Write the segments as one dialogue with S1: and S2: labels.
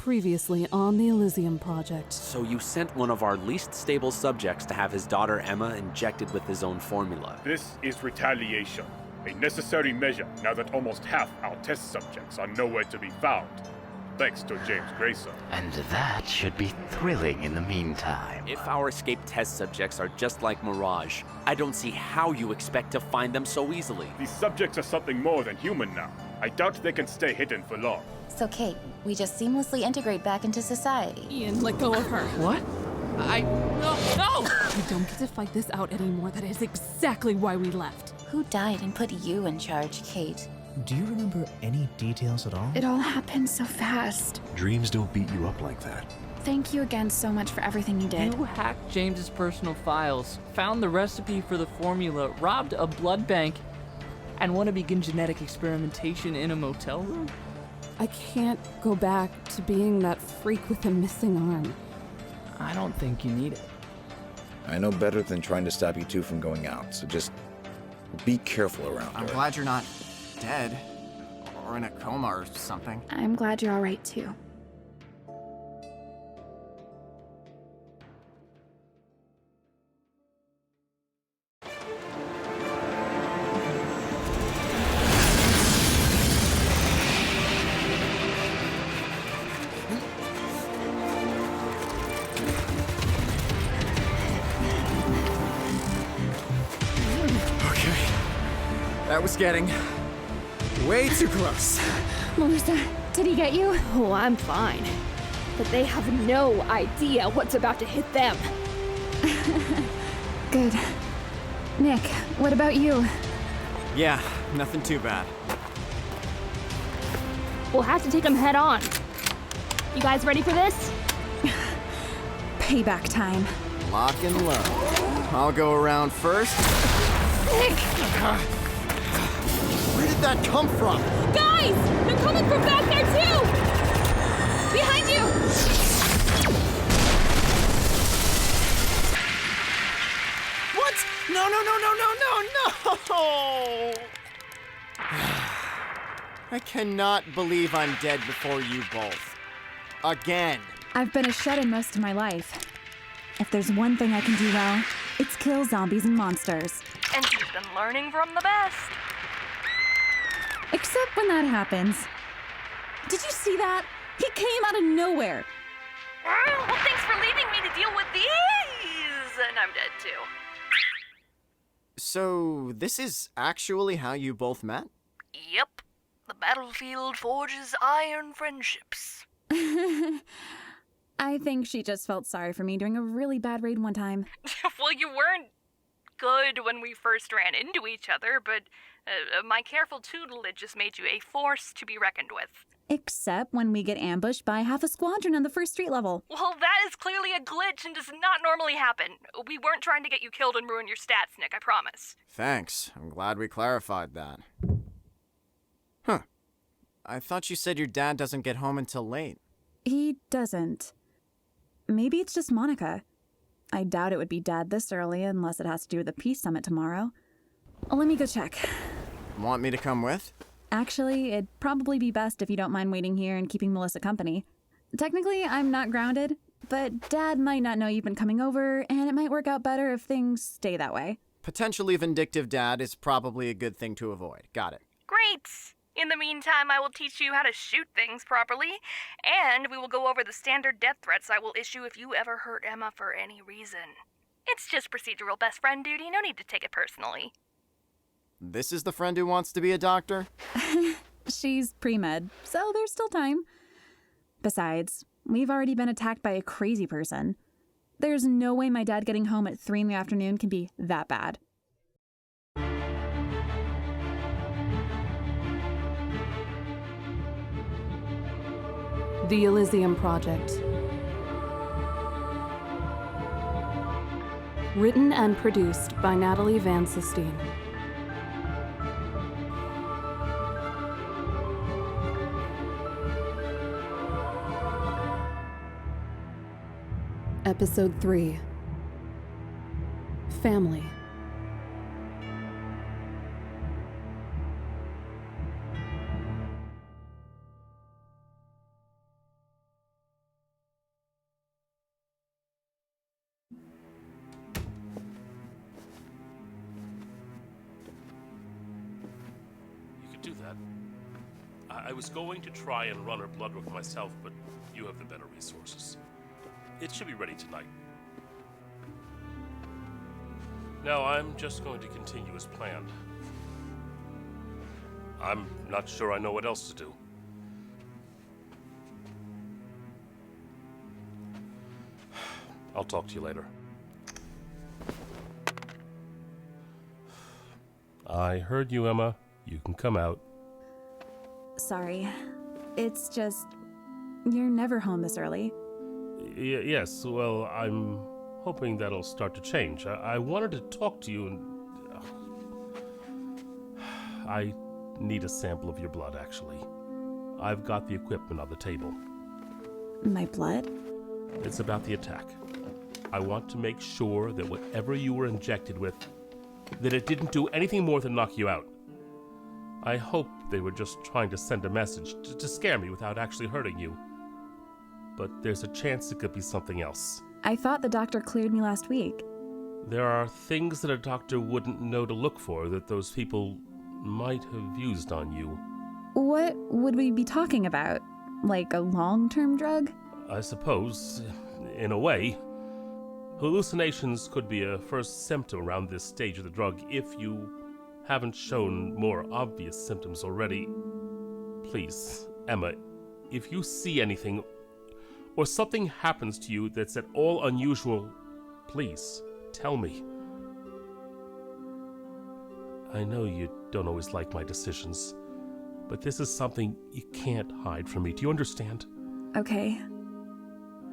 S1: Previously on the Elysium project.
S2: So you sent one of our least stable subjects to have his daughter Emma injected with his own formula.
S3: This is retaliation. A necessary measure now that almost half our test subjects are nowhere to be found. Thanks to James Grayson.
S4: And that should be thrilling in the meantime.
S2: If our escaped test subjects are just like Mirage, I don't see how you expect to find them so easily.
S3: These subjects are something more than human now. I doubt they can stay hidden for long.
S5: So Kate, we just seamlessly integrate back into society.
S1: Ian, let go of her.
S4: What?
S2: No!
S1: We don't get to fight this out anymore. That is exactly why we left.
S5: Who died and put you in charge, Kate?
S6: Do you remember any details at all?
S7: It all happened so fast.
S8: Dreams don't beat you up like that.
S7: Thank you again so much for everything you did.
S9: You hacked James's personal files, found the recipe for the formula, robbed a blood bank, and want to begin genetic experimentation in a motel room?
S1: I can't go back to being that freak with a missing arm.
S9: I don't think you need it.
S8: I know better than trying to stop you two from going out, so just be careful around
S10: I'm
S8: her.
S10: glad you're not dead or in a coma or something.
S7: I'm glad you're all right too.
S10: That was getting way too close.
S7: Melissa, did he get you?
S11: Oh, I'm fine. But they have no idea what's about to hit them.
S7: Good. Nick, what about you?
S10: Yeah, nothing too bad.
S11: We'll have to take them head on. You guys ready for this?
S7: Payback time.
S10: Lock and load. I'll go around first.
S7: Nick!
S10: Where did that come from?
S11: Guys! They're coming from back there too! Behind you!
S10: What? No! I cannot believe I'm dead before you both. Again.
S7: I've been a shut-in most of my life. If there's one thing I can do well, it's kill zombies and monsters.
S12: And she's been learning from the best.
S7: Except when that happens. Did you see that? He came out of nowhere.
S12: Well, thanks for leaving me to deal with these. And I'm dead too.
S10: So, this is actually how you both met?
S12: Yep. The battlefield forges iron friendships.
S7: I think she just felt sorry for me during a really bad raid one time.
S12: Well, you weren't good when we first ran into each other, but my careful tutelage just made you a force to be reckoned with.
S7: Except when we get ambushed by half a squadron on the first street level.
S12: Well, that is clearly a glitch and does not normally happen. We weren't trying to get you killed and ruin your stats, Nick, I promise.
S10: Thanks. I'm glad we clarified that. Huh. I thought you said your dad doesn't get home until late.
S7: He doesn't. Maybe it's just Monica. I doubt it would be Dad this early unless it has to do with the Peace Summit tomorrow. Let me go check.
S10: Want me to come with?
S7: Actually, it'd probably be best if you don't mind waiting here and keeping Melissa company. Technically, I'm not grounded, but Dad might not know you've been coming over, and it might work out better if things stay that way.
S10: Potentially vindictive dad is probably a good thing to avoid. Got it.
S12: Great! In the meantime, I will teach you how to shoot things properly, and we will go over the standard death threats I will issue if you ever hurt Emma for any reason. It's just procedural best friend duty, no need to take it personally.
S10: This is the friend who wants to be a doctor?
S7: She's pre-med, so there's still time. Besides, we've already been attacked by a crazy person. There's no way my dad getting home at 3 in the afternoon can be that bad.
S1: The Elysium Project. Written and produced by Natalie Van Sistine. Episode 3. Family.
S13: that. I was going to try and run her blood work myself, but you have the better resources. It should be ready tonight. Now, I'm just going to continue as planned. I'm not sure I know what else to do. I'll talk to you later. I heard you, Emma. You can come out.
S7: Sorry. It's just, you're never home this early.
S13: Yes, well, I'm hoping that'll start to change. I wanted to talk to you and... I need a sample of your blood, actually. I've got the equipment on the table.
S7: My blood?
S13: It's about the attack. I want to make sure that whatever you were injected with, that it didn't do anything more than knock you out. I hope they were just trying to send a message to scare me without actually hurting you. But there's a chance it could be something else.
S7: I thought the doctor cleared me last week.
S13: There are things that a doctor wouldn't know to look for that those people might have used on you.
S7: What would we be talking about? Like a long-term drug?
S13: I suppose, in a way. Hallucinations could be a first symptom around this stage of the drug if you haven't shown more obvious symptoms already. Please, Emma, if you see anything or something happens to you that's at all unusual, please tell me. I know you don't always like my decisions, but this is something you can't hide from me. Do you understand?
S7: Okay.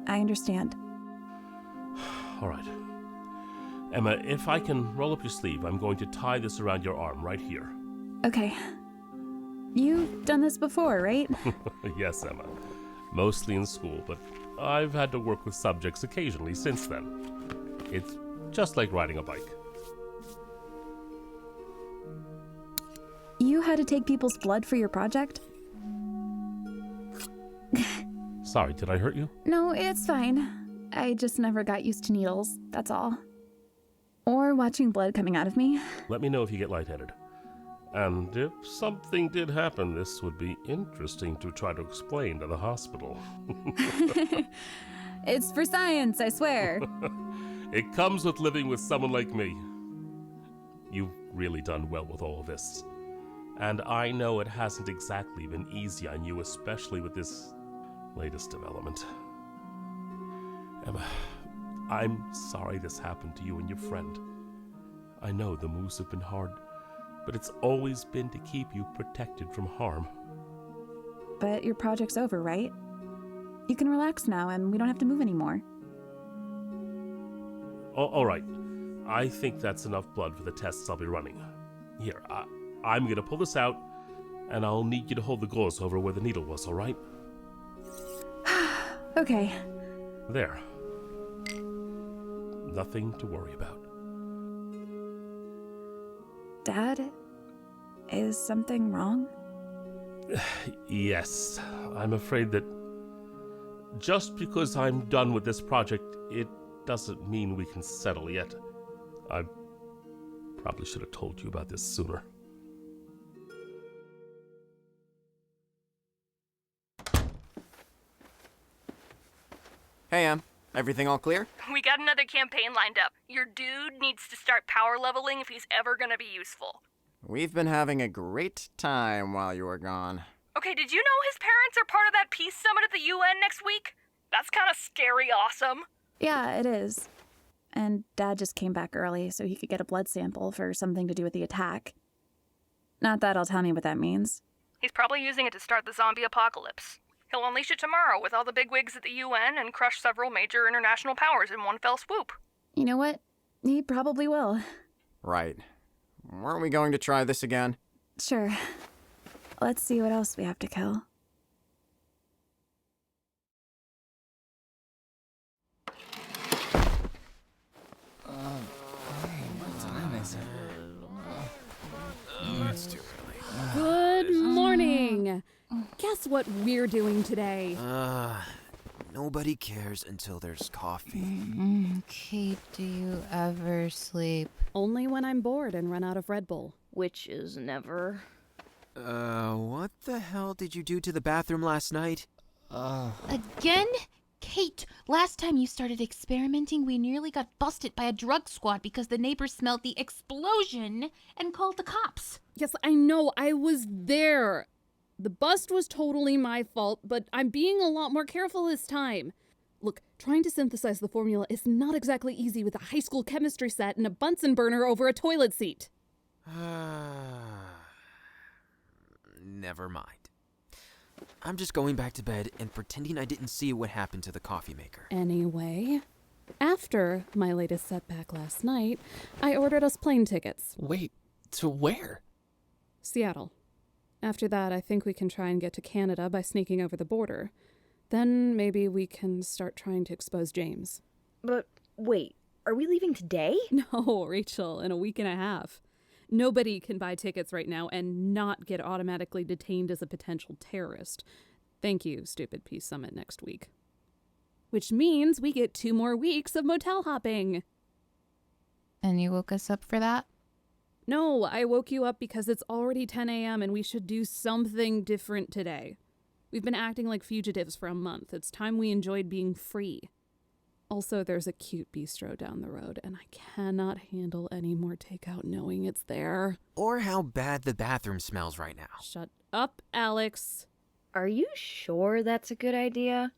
S7: I understand.
S13: All right. Emma, if I can roll up your sleeve, I'm going to tie this around your arm right here.
S7: Okay. You've done this before, right?
S13: Yes, Emma. Mostly in school, but I've had to work with subjects occasionally since then. It's just like riding a bike.
S7: You had to take people's blood for your project?
S13: Sorry, did I hurt you?
S7: No, it's fine. I just never got used to needles, that's all. Or watching blood coming out of me.
S13: Let me know if you get lightheaded. And if something did happen, this would be interesting to try to explain to the hospital.
S7: It's for science, I swear.
S13: It comes with living with someone like me. You've really done well with all of this. And I know it hasn't exactly been easy on you, especially with this latest development. Emma, I'm sorry this happened to you and your friend. I know the moves have been hard, but it's always been to keep you protected from harm.
S7: But your project's over, right? You can relax now and we don't have to move anymore.
S13: All right. I think that's enough blood for the tests I'll be running. Here, I'm gonna pull this out, and I'll need you to hold the gauze over where the needle was, all right?
S7: Okay.
S13: There. Nothing to worry about.
S7: Dad, is something wrong?
S13: Yes, I'm afraid that just because I'm done with this project, it doesn't mean we can settle yet. I probably should have told you about this sooner.
S10: Hey, Em. Everything all clear?
S12: We got another campaign lined up. Your dude needs to start power leveling if he's ever gonna be useful.
S10: We've been having a great time while you were gone.
S12: Okay, did you know his parents are part of that peace summit at the UN next week? That's kind of scary awesome.
S7: Yeah, it is. And Dad just came back early so he could get a blood sample for something to do with the attack. Not that he'll tell me what that means.
S12: He's probably using it to start the zombie apocalypse. He'll unleash it tomorrow with all the bigwigs at the UN and crush several major international powers in one fell swoop.
S7: You know what? He probably will.
S10: Right. Weren't we going to try this again?
S7: Sure. Let's see what else we have to kill.
S14: What time is it?
S10: It's too early.
S1: Good morning. Guess what we're doing today?
S14: Nobody cares until there's coffee.
S5: Kate, do you ever sleep?
S1: Only when I'm bored and run out of Red Bull.
S11: Which is never.
S14: What the hell did you do to the bathroom last night?
S5: Again? Kate, last time you started experimenting, we nearly got busted by a drug squad because the neighbors smelled the explosion and called the cops.
S1: Yes, I know. I was there. The bust was totally my fault, but I'm being a lot more careful this time. Look, trying to synthesize the formula is not exactly easy with a high school chemistry set and a Bunsen burner over a toilet seat.
S14: Never mind. I'm just going back to bed and pretending I didn't see what happened to the coffee maker.
S1: Anyway, after my latest setback last night, I ordered us plane tickets.
S15: Wait, to where?
S1: Seattle. After that, I think we can try and get to Canada by sneaking over the border. Then maybe we can start trying to expose James.
S11: But wait, are we leaving today?
S1: No, Rachel, in a week and a half. Nobody can buy tickets right now and not get automatically detained as a potential terrorist. Thank you, Stupid Peace Summit next week. Which means we get 2 more weeks of motel hopping.
S5: And you woke us up for that?
S1: No, I woke you up because it's already 10 a.m. and we should do something different today. We've been acting like fugitives for a month. It's time we enjoyed being free. Also, there's a cute bistro down the road, and I cannot handle any more takeout knowing it's there.
S14: Or how bad the bathroom smells right now.
S1: Shut up, Alex.
S11: Are you sure that's a good idea?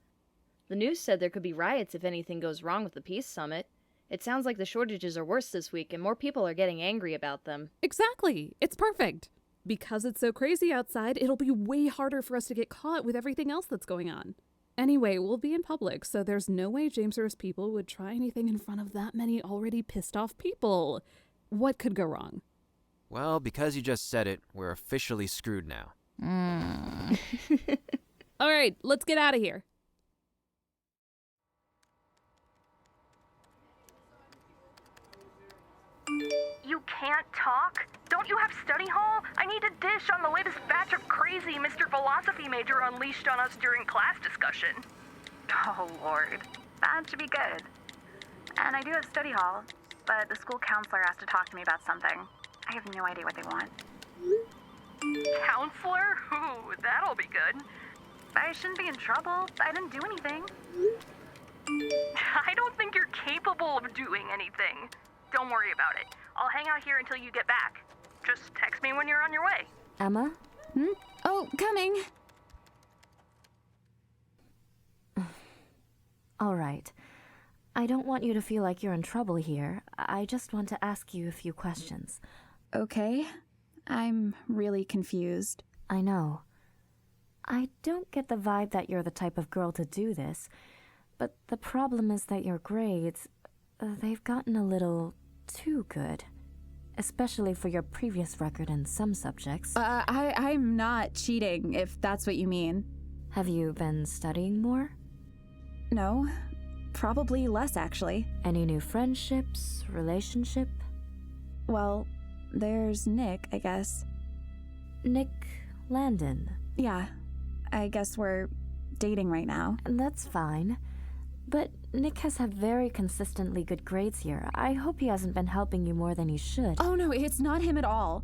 S11: The news said there could be riots if anything goes wrong with the Peace Summit. It sounds like the shortages are worse this week, and more people are getting angry about them.
S1: Exactly. It's perfect. Because it's so crazy outside, it'll be way harder for us to get caught with everything else that's going on. Anyway, we'll be in public, so there's no way James or his people would try anything in front of that many already pissed off people. What could go wrong?
S14: Well, because you just said it, we're officially screwed now.
S1: All right, let's get out of here.
S12: You can't talk? Don't you have study hall? I need a dish on the latest batch of crazy Mr. Philosophy Major unleashed on us during class discussion.
S16: Oh, Lord. That should be good. And I do have study hall, but the school counselor asked to talk to me about something. I have no idea what they want.
S12: Counselor? Ooh, that'll be good.
S16: I shouldn't be in trouble. I didn't do anything.
S12: I don't think you're capable of doing anything. Don't worry about it. I'll hang out here until you get back. Just text me when you're on your way.
S17: Emma?
S7: Oh, coming.
S17: All right. I don't want you to feel like you're in trouble here. I just want to ask you a few questions.
S7: Okay. I'm really confused.
S17: I know. I don't get the vibe that you're the type of girl to do this, but the problem is that your grades, they've gotten a little too good. Especially for your previous record in some subjects.
S7: I'm not cheating, if that's what you mean.
S17: Have you been studying more?
S7: No. Probably less, actually.
S17: Any new friendships, relationship?
S7: Well, there's Nick, I guess.
S17: Nick Landon?
S7: Yeah. I guess we're dating right now.
S17: That's fine. But Nick has had very consistently good grades here. I hope he hasn't been helping you more than he should.
S7: Oh no, it's not him at all.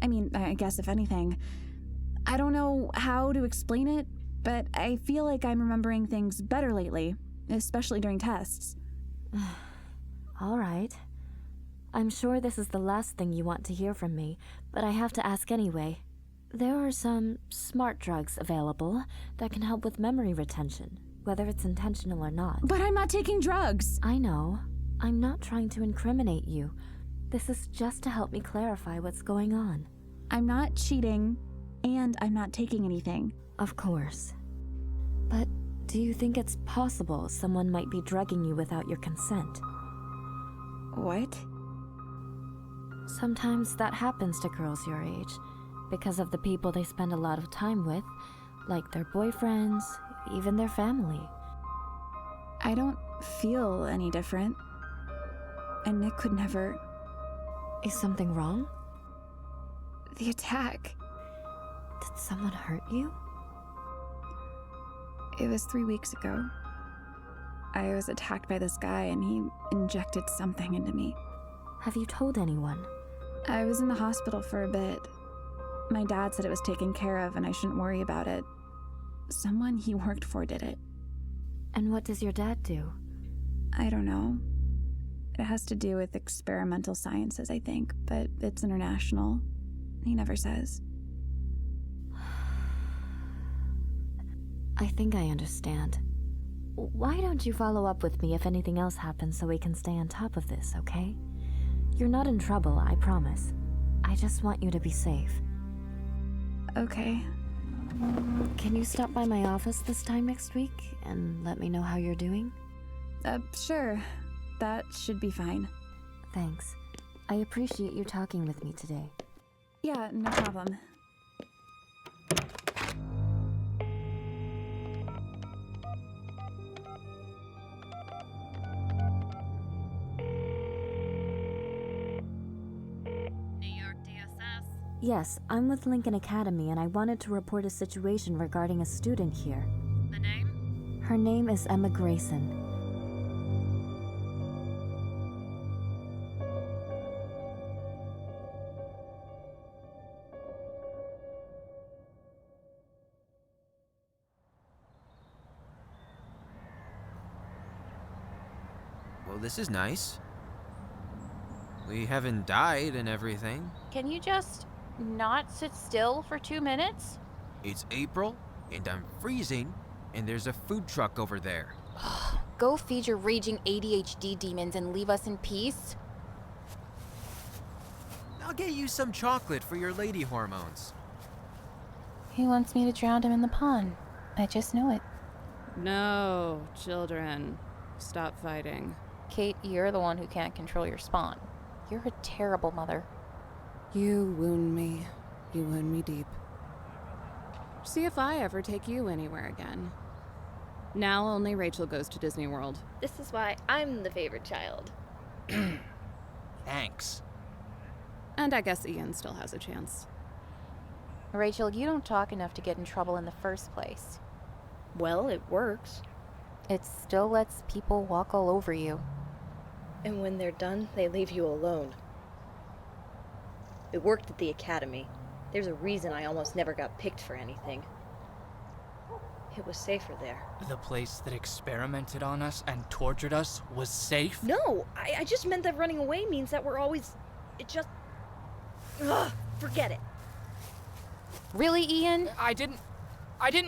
S7: I mean, I guess if anything. I don't know how to explain it, but I feel like I'm remembering things better lately, especially during tests.
S17: All right. I'm sure this is the last thing you want to hear from me, but I have to ask anyway. There are some smart drugs available that can help with memory retention, whether it's intentional or not.
S7: But I'm not taking drugs!
S17: I know. I'm not trying to incriminate you. This is just to help me clarify what's going on.
S7: I'm not cheating, and I'm not taking anything.
S17: Of course. But do you think it's possible someone might be drugging you without your consent?
S7: What?
S17: Sometimes that happens to girls your age, because of the people they spend a lot of time with, like their boyfriends, even their family.
S7: I don't feel any different. And Nick could never...
S17: Is something wrong?
S7: The attack.
S17: Did someone hurt you?
S7: It was 3 weeks ago. I was attacked by this guy and he injected something into me.
S17: Have you told anyone?
S7: I was in the hospital for a bit. My dad said it was taken care of and I shouldn't worry about it. Someone he worked for did it.
S17: And what does your dad do?
S7: I don't know. It has to do with experimental sciences, I think, but it's international. He never says.
S17: I think I understand. Why don't you follow up with me if anything else happens so we can stay on top of this, okay? You're not in trouble, I promise. I just want you to be safe.
S7: Okay.
S17: Can you stop by my office this time next week and let me know how you're doing?
S7: Sure. That should be fine.
S17: Thanks. I appreciate you talking with me today.
S7: Yeah, no problem.
S17: Yes, I'm with Lincoln Academy and I wanted to report a situation regarding a student here.
S1: The name?
S17: Her name is Emma Grayson.
S14: Well, this is nice. We haven't died and everything.
S5: Can you just not sit still for 2 minutes?
S14: It's April, and I'm freezing, and there's a food truck over there.
S5: Go feed your raging ADHD demons and leave us in peace.
S14: I'll get you some chocolate for your lady hormones.
S5: He wants me to drown him in the pond. I just know it.
S1: No, children. Stop fighting.
S5: Kate, you're the one who can't control your spawn. You're a terrible mother.
S1: You wound me. You wound me deep. See if I ever take you anywhere again. Now only Rachel goes to Disney World.
S11: This is why I'm the favorite child.
S9: Thanks.
S1: And I guess Ian still has a chance.
S5: Rachel, you don't talk enough to get in trouble in the first place.
S11: Well, it works.
S5: It still lets people walk all over you.
S11: And when they're done, they leave you alone. It worked at the academy. There's a reason I almost never got picked for anything. It was safer there.
S9: The place that experimented on us and tortured us was safe?
S11: No, I just meant that running away means that we're always... It just... Ugh, forget it.
S5: Really, Ian?
S9: I didn't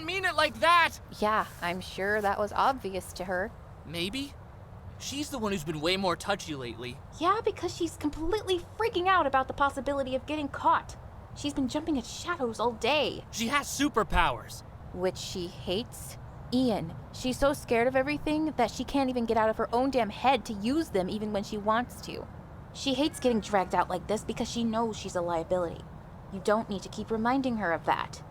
S9: mean it like that!
S5: Yeah, I'm sure that was obvious to her.
S9: Maybe? She's the one who's been way more touchy lately.
S5: Yeah, because she's completely freaking out about the possibility of getting caught. She's been jumping at shadows all day.
S9: She has superpowers.
S5: Which she hates. Ian, she's so scared of everything that she can't even get out of her own damn head to use them even when she wants to. She hates getting dragged out like this because she knows she's a liability. You don't need to keep reminding her of that.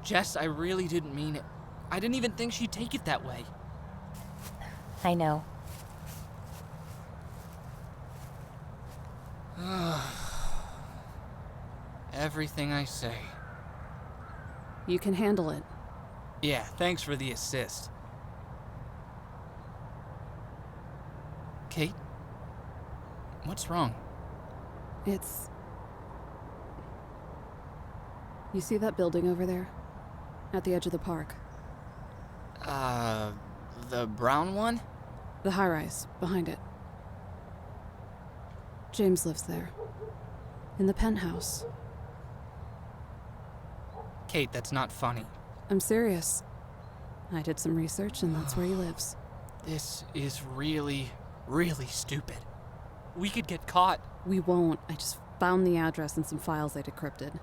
S9: Jess, I really didn't mean it. I didn't even think she'd take it that way.
S5: I know.
S9: Everything I say.
S1: You can handle it.
S9: Yeah, thanks for the assist. Kate? What's wrong?
S1: It's... You see that building over there? At the edge of the park?
S9: The brown one?
S1: The high-rise, behind it. James lives there. In the penthouse.
S9: Kate, that's not funny.
S1: I'm serious. I did some research and that's where he lives.
S9: This is really, really stupid. We could get caught.
S1: We won't. I just found the address and some files I decrypted.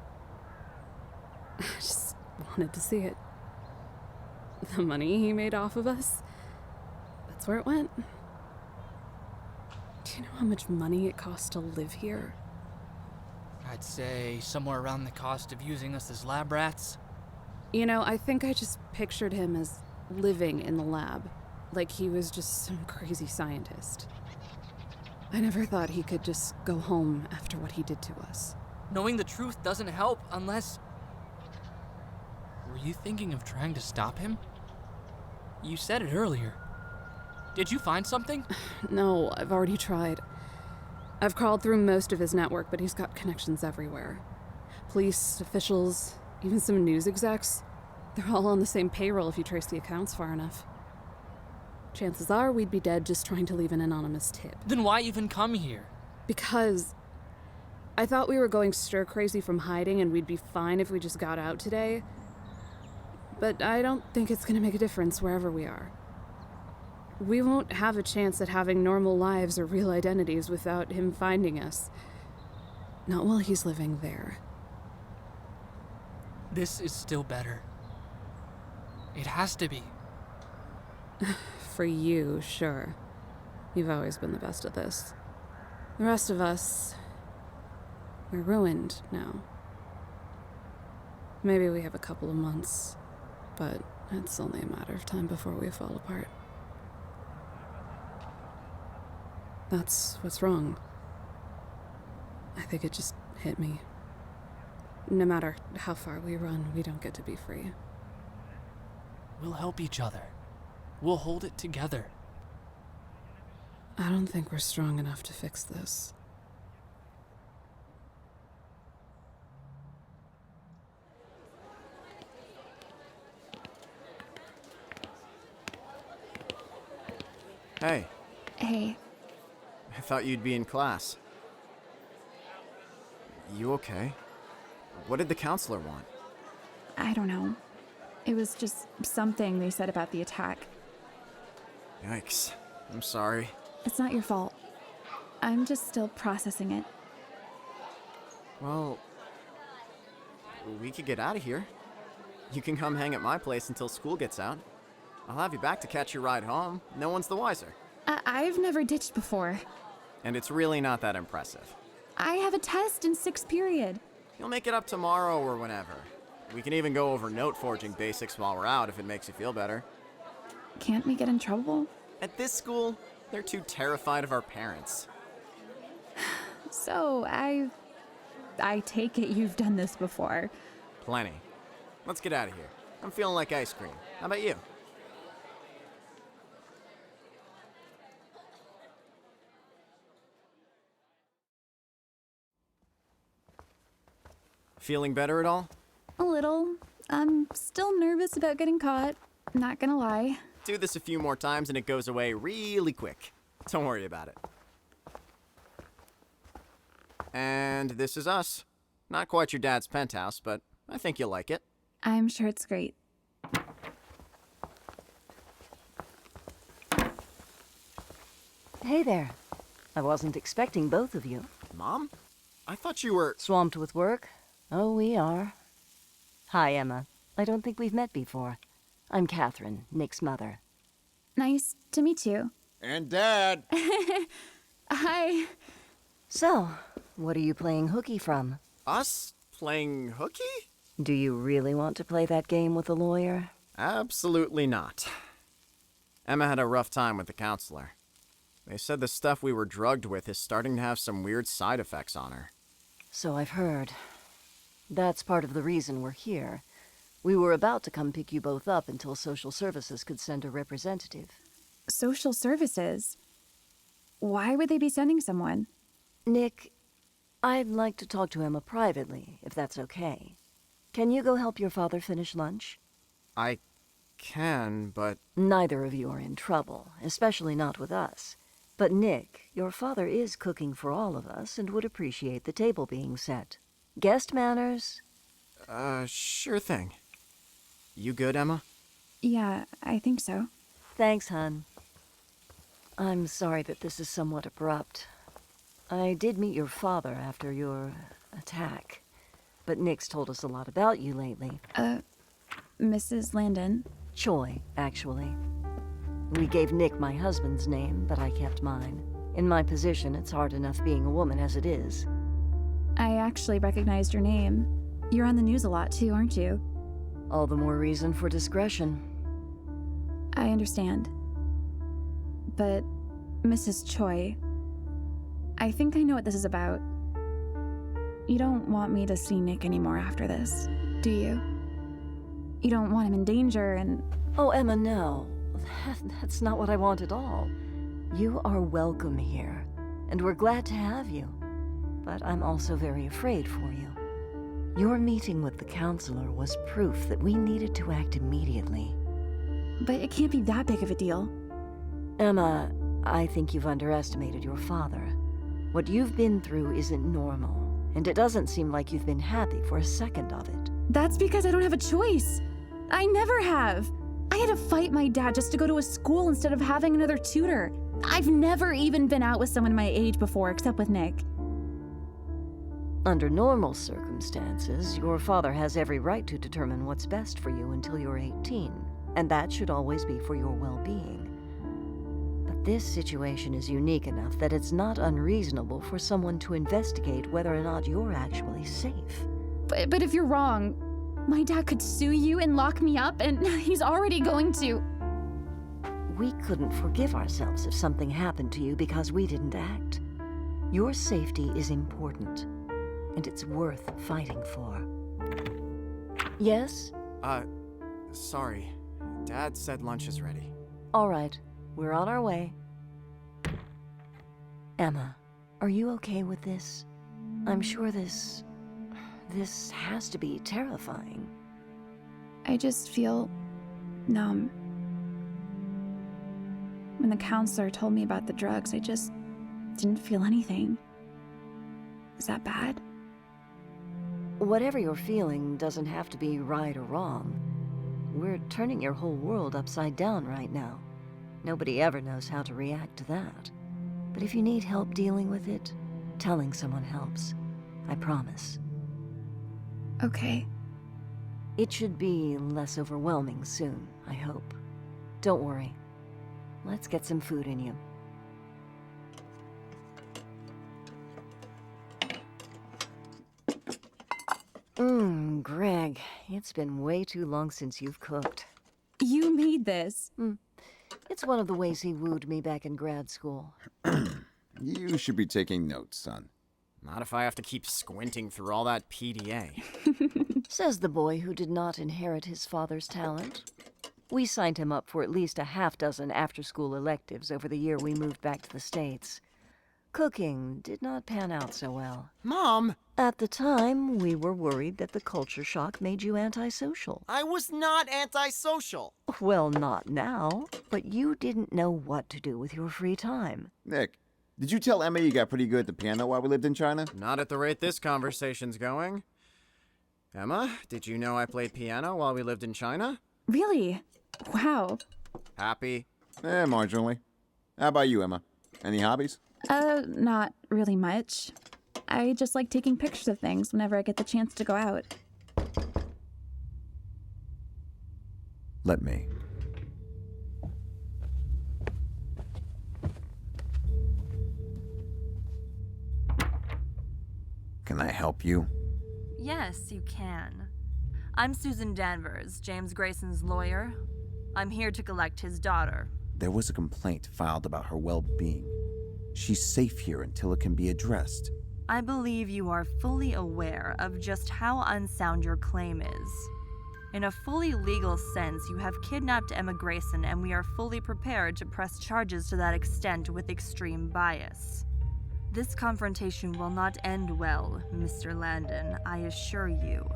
S1: I just wanted to see it. The money he made off of us, that's where it went. Do you know how much money it costs to live here?
S9: I'd say somewhere around the cost of using us as lab rats.
S1: You know, I think I just pictured him as living in the lab, like he was just some crazy scientist. I never thought he could just go home after what he did to us.
S9: Knowing the truth doesn't help unless... Were you thinking of trying to stop him? You said it earlier. Did you find something?
S1: No, I've already tried. I've crawled through most of his network, but he's got connections everywhere. Police, officials, even some news execs. They're all on the same payroll if you trace the accounts far enough. Chances are we'd be dead just trying to leave an anonymous tip.
S9: Then why even come here?
S1: Because I thought we were going stir-crazy from hiding and we'd be fine if we just got out today. But I don't think it's gonna make a difference wherever we are. We won't have a chance at having normal lives or real identities without him finding us. Not while he's living there.
S9: This is still better. It has to be.
S1: For you, sure. You've always been the best at this. The rest of us, we're ruined now. Maybe we have a couple of months, but it's only a matter of time before we fall apart. That's what's wrong. I think it just hit me. No matter how far we run, we don't get to be free.
S9: We'll help each other. We'll hold it together.
S1: I don't think we're strong enough to fix this.
S10: Hey.
S7: Hey.
S10: I thought you'd be in class. You okay? What did the counselor want?
S7: I don't know. It was just something they said about the attack.
S10: Yikes. I'm sorry.
S7: It's not your fault. I'm just still processing it.
S10: Well, we could get out of here. You can come hang at my place until school gets out. I'll have you back to catch your ride home. No one's the wiser.
S7: I've never ditched before.
S10: And it's really not that impressive.
S7: I have a test in 6th period.
S10: You'll make it up tomorrow or whenever. We can even go over note forging basics while we're out if it makes you feel better.
S7: Can't we get in trouble?
S10: At this school, they're too terrified of our parents.
S7: So, I take it you've done this before.
S10: Plenty. Let's get out of here. I'm feeling like ice cream. How about you? Feeling better at all?
S7: A little. I'm still nervous about getting caught. Not gonna lie.
S10: Do this a few more times and it goes away really quick. Don't worry about it. And this is us. Not quite your dad's penthouse, but I think you'll like it.
S7: I'm sure it's great.
S15: Hey there. I wasn't expecting both of you.
S10: Mom? I thought you were...
S15: Swamped with work? Oh, we are. Hi, Emma. I don't think we've met before. I'm Catherine, Nick's mother.
S7: Nice to meet you.
S10: And Dad.
S7: Hi.
S15: So, what are you playing hooky from?
S10: Us? Playing hooky?
S15: Do you really want to play that game with the lawyer?
S10: Absolutely not. Emma had a rough time with the counselor. They said the stuff we were drugged with is starting to have some weird side effects on her.
S15: So I've heard. That's part of the reason we're here. We were about to come pick you both up until social services could send a representative.
S7: Social services? Why would they be sending someone?
S15: Nick, I'd like to talk to Emma privately, if that's okay. Can you go help your father finish lunch?
S10: I can, but...
S15: Neither of you are in trouble, especially not with us. But Nick, your father is cooking for all of us and would appreciate the table being set. Guest manners?
S10: Sure thing. You good, Emma?
S7: Yeah, I think so.
S15: Thanks, hon. I'm sorry that this is somewhat abrupt. I did meet your father after your attack, but Nick's told us a lot about you lately.
S7: Mrs. Landon?
S15: Choi, actually. We gave Nick my husband's name, but I kept mine. In my position, it's hard enough being a woman as it is.
S7: I actually recognized your name. You're on the news a lot too, aren't you?
S15: All the more reason for discretion.
S7: I understand. But, Mrs. Choi, I think I know what this is about. You don't want me to see Nick anymore after this, do you? You don't want him in danger and...
S15: Oh, Emma, no. That's not what I want at all. You are welcome here, and we're glad to have you. But I'm also very afraid for you. Your meeting with the counselor was proof that we needed to act immediately.
S7: But it can't be that big of a deal.
S15: Emma, I think you've underestimated your father. What you've been through isn't normal, and it doesn't seem like you've been happy for a second of it.
S7: That's because I don't have a choice. I never have. I had to fight my dad just to go to a school instead of having another tutor. I've never even been out with someone my age before, except with Nick.
S15: Under normal circumstances, your father has every right to determine what's best for you until you're 18, and that should always be for your well-being. But this situation is unique enough that it's not unreasonable for someone to investigate whether or not you're actually safe.
S7: But if you're wrong, my dad could sue you and lock me up, and he's already going to.
S15: We couldn't forgive ourselves if something happened to you because we didn't act. Your safety is important, and it's worth fighting for. Yes?
S10: Sorry. Dad said lunch is ready.
S15: All right, we're on our way. Emma, are you okay with this? I'm sure this has to be terrifying.
S7: I just feel numb. When the counselor told me about the drugs, I just didn't feel anything. Is that bad?
S15: Whatever you're feeling doesn't have to be right or wrong. We're turning your whole world upside down right now. Nobody ever knows how to react to that. But if you need help dealing with it, telling someone helps. I promise.
S7: Okay.
S15: It should be less overwhelming soon, I hope. Don't worry. Let's get some food in you. Greg, it's been way too long since you've cooked.
S7: You made this.
S15: It's one of the ways he wooed me back in grad school.
S8: You should be taking notes, son.
S10: Not if I have to keep squinting through all that PDA.
S15: Says the boy who did not inherit his father's talent. We signed him up for at least a half-dozen after-school electives over the year we moved back to the States. Cooking did not pan out so well.
S10: Mom!
S15: At the time, we were worried that the culture shock made you antisocial.
S10: I was not antisocial.
S15: Well, not now, but you didn't know what to do with your free time.
S8: Nick, did you tell Emma you got pretty good at the piano while we lived in China?
S10: Not at the rate this conversation's going. Emma, did you know I played piano while we lived in China?
S7: Really? Wow.
S10: Happy?
S8: Marginally. How about you, Emma? Any hobbies?
S7: Not really much. I just like taking pictures of things whenever I get the chance to go out.
S8: Let me. Can I help you?
S18: Yes, you can. I'm Susan Danvers, James Grayson's lawyer. I'm here to collect his daughter.
S8: There was a complaint filed about her well-being. She's safe here until it can be addressed.
S18: I believe you are fully aware of just how unsound your claim is. In a fully legal sense, you have kidnapped Emma Grayson, and we are fully prepared to press charges to that extent with extreme bias. This confrontation will not end well, Mr. Landon, I assure you.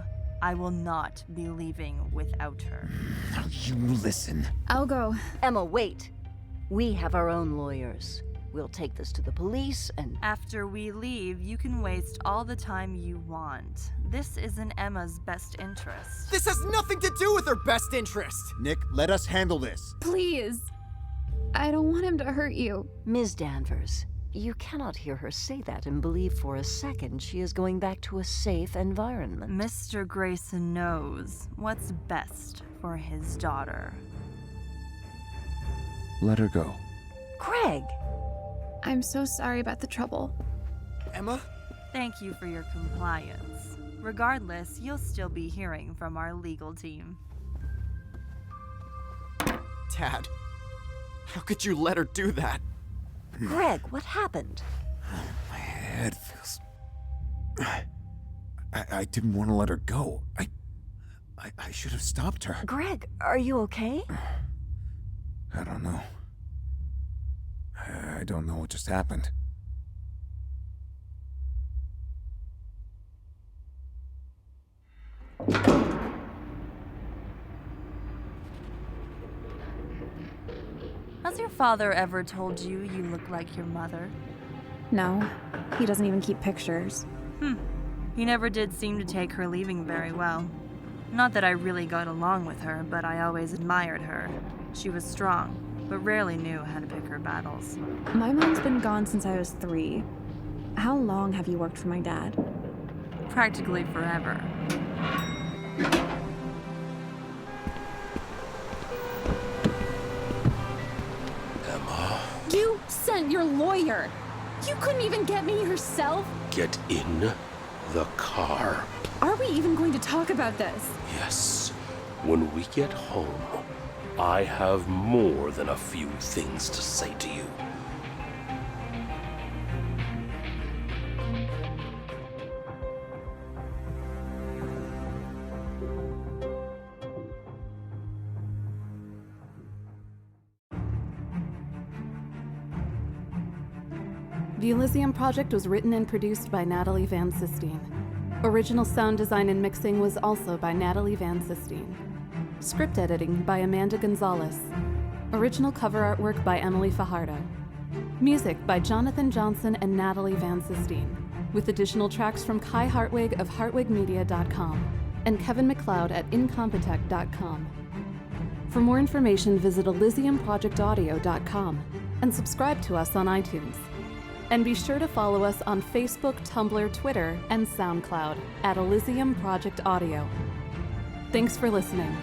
S18: I will not be leaving without her.
S8: Now you listen.
S7: I'll go.
S15: Emma, wait. We have our own lawyers. We'll take this to the police and...
S18: After we leave, you can waste all the time you want. This is in Emma's best interest.
S10: This has nothing to do with her best interest!
S8: Nick, let us handle this.
S7: Please. I don't want him to hurt you.
S15: Ms. Danvers, you cannot hear her say that and believe for a second she is going back to a safe environment.
S18: Mr. Grayson knows what's best for his daughter.
S8: Let her go.
S15: Craig!
S7: I'm so sorry about the trouble.
S10: Emma?
S18: Thank you for your compliance. Regardless, you'll still be hearing from our legal team.
S10: Dad, how could you let her do that?
S15: Greg, what happened?
S8: My head feels... I didn't want to let her go. I should have stopped her.
S15: Greg, are you okay?
S8: I don't know. I don't know what just happened.
S18: Has your father ever told you you look like your mother?
S7: No, he doesn't even keep pictures.
S18: He never did seem to take her leaving very well. Not that I really got along with her, but I always admired her. She was strong, but rarely knew how to pick her battles.
S7: My mom's been gone since I was 3. How long have you worked for my dad?
S18: Practically forever.
S13: Emma,
S7: You sent your lawyer! You couldn't even get me yourself?
S13: get in the car.
S7: Are we even going to talk about this?
S13: Yes. When we get home, I have more than a few things to say to you.
S1: The Elysium project was written and produced by Natalie Van Sistine. Original sound design and mixing was also by Natalie Van Sistine. Script editing by Amanda Gonzalez. Original cover artwork by Emily Fajardo. Music by Jonathan Johnson and Natalie Van Sistine, with additional tracks from Kai Hartwig of hartwigmedia.com and Kevin MacLeod at incompetech.com. For more information, visit elysiumprojectaudio.com and subscribe to us on iTunes. And be sure to follow us on Facebook, Tumblr, Twitter, and SoundCloud at Elysium Project Audio. Thanks for listening.